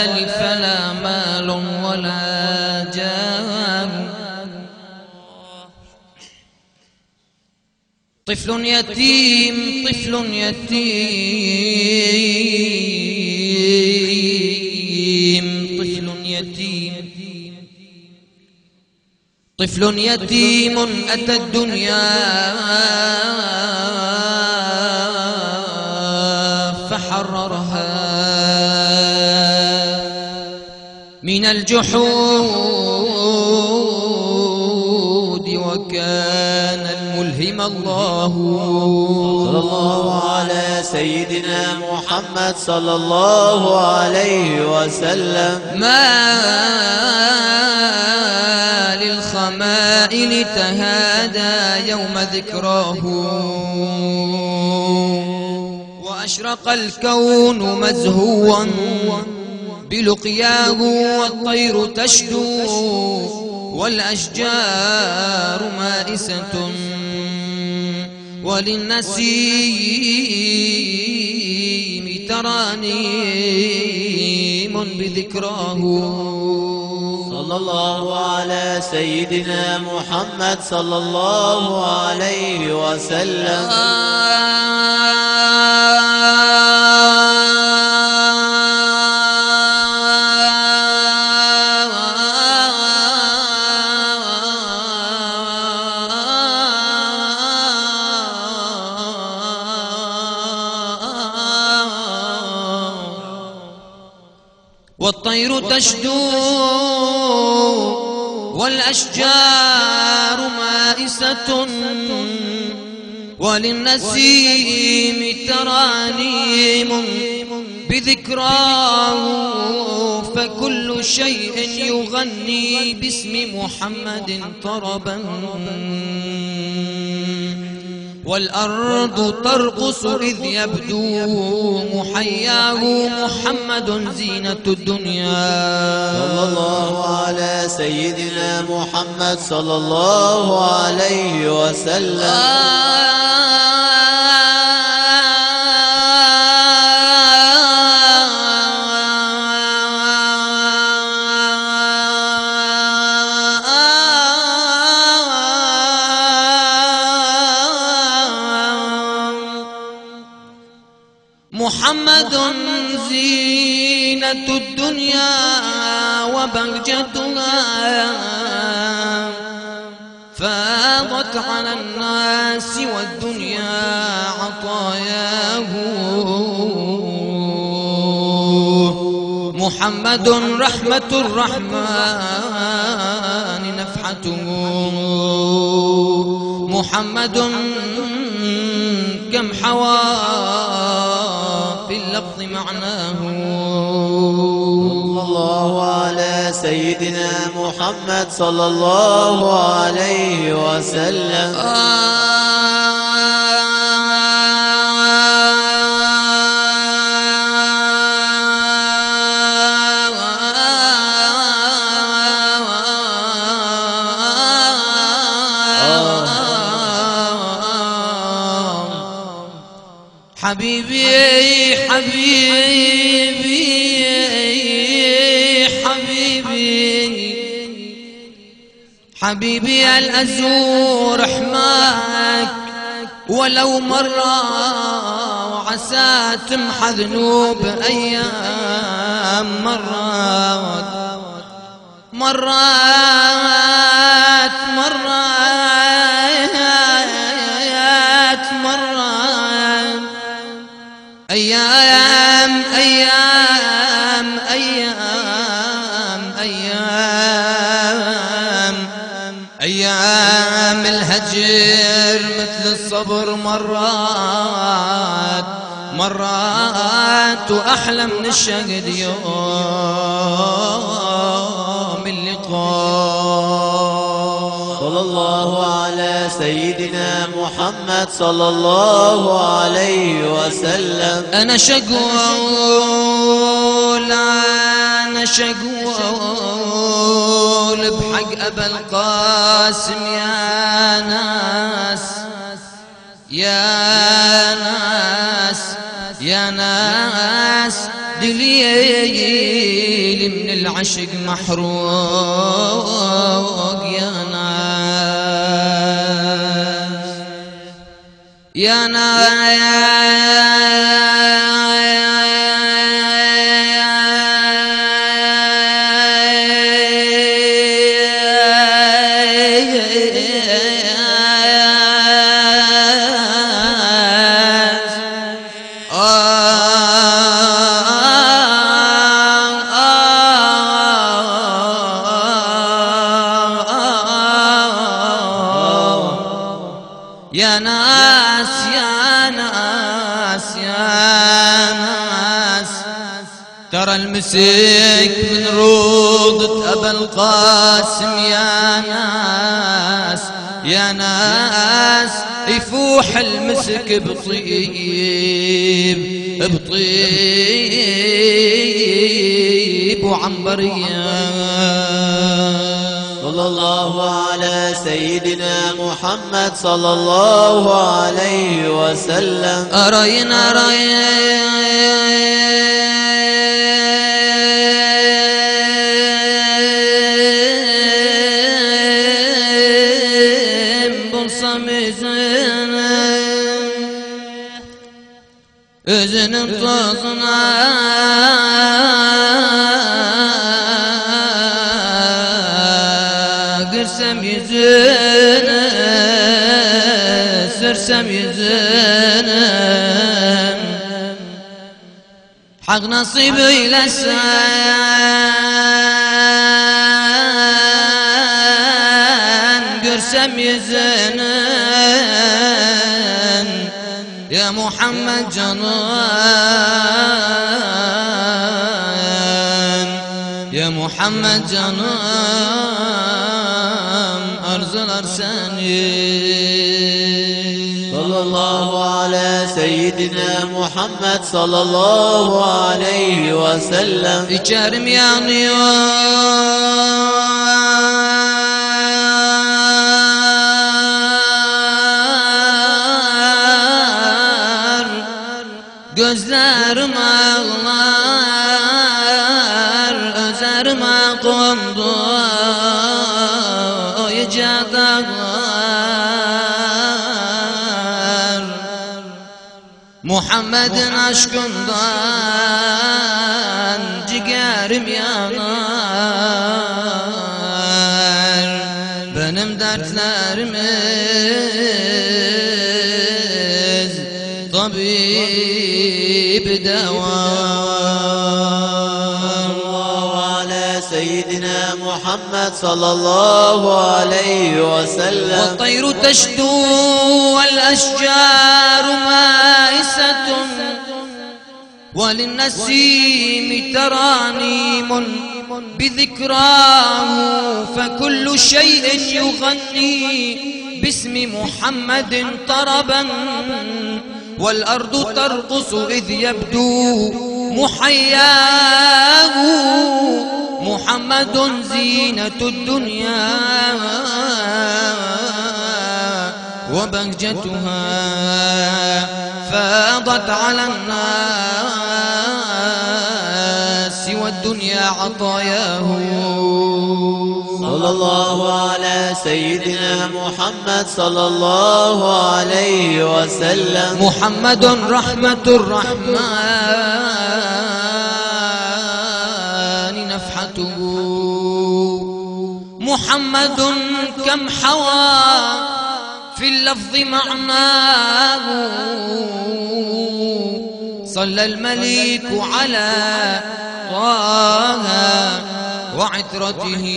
فلا مال ولا جاه. طفل يتيم طفل يتيم طفل يتيم طفل يتيم أتى الدنيا فحررها من الجحود وكان الملهم الله. صلى الله على سيدنا محمد صلى الله عليه وسلم. ما للخمائل تهادى يوم ذكراه وأشرق الكون مزهوا بلقياه والطير تشدو والأشجار مائسة وللنسيم ترانيم بذكراه. صلى الله على سيدنا محمد صلى الله عليه وسلم. والطير تشدو والأشجار مائسة وللنسيم ترانيم بذكراه فكل شيء يغني باسم محمد طربا والأرض ترقص إذ يبدو محياه محمد زينة الدنيا. صلى الله على سيدنا محمد صلى الله عليه وسلم. محمد زينة الدنيا وبهجتها فاضت على الناس والدنيا عطاياه. محمد رحمة الرحمن نفحته محمد كم حوى في اللفظ معناه. صلى الله على سيدنا محمد صلى الله عليه وسلم. حبيبي حبيبي حبيبي حبيبي الأزور حماك ولو مرة وعسى تمحى ذنوب أيام مرات مرات مرات مرات أيام أيام أيام أيام أيام الهجر مثل الصبر مرات مرات وأحلى من الشهد يوم اللقاء. صلى الله على سيدنا محمد صلى الله عليه وسلم. أنا شقول أنا شقول بحق أبا القاسم يا ناس يا ناس يا ناس دليل بالعشق محروق يا ناس يا يا ناس يا ناس يا ناس ترى المسك من روضة أبا القاسم يا ناس يا ناس يفوح المسك بطيب بطيب وعنبرية صلى الله على سيدنا محمد صلى الله عليه وسلم أرين بلصم إذن طزنا قرسم يزن سرسم يزن حق نصيبي لسان قرسم يزن يا محمد جنان يا محمد جنان أرزل أرساني صلى الله على سيدنا محمد صلى الله عليه وسلم يجارم يا نيار gözler mağlar özer ma kondu yecadağlar Muhammed'in aşkından ciğerim yanar benim dertlerimiz tabip على سيدنا محمد صلى الله عليه وسلم والطير تشدو والأشجار مائسة وللنسيم ترانيم بذكراه فكل شيء يغني باسم محمد طربا والأرض ترقص إذ يبدو محياه محمد زينة الدنيا وبهجتها فاضت على الناس والدنيا عطاياه صلى الله على سيدنا محمد صلى الله عليه وسلم محمد رحمة الرحمن نفحته محمد كم حوى في اللفظ معناه صلى الملك على طه وعترته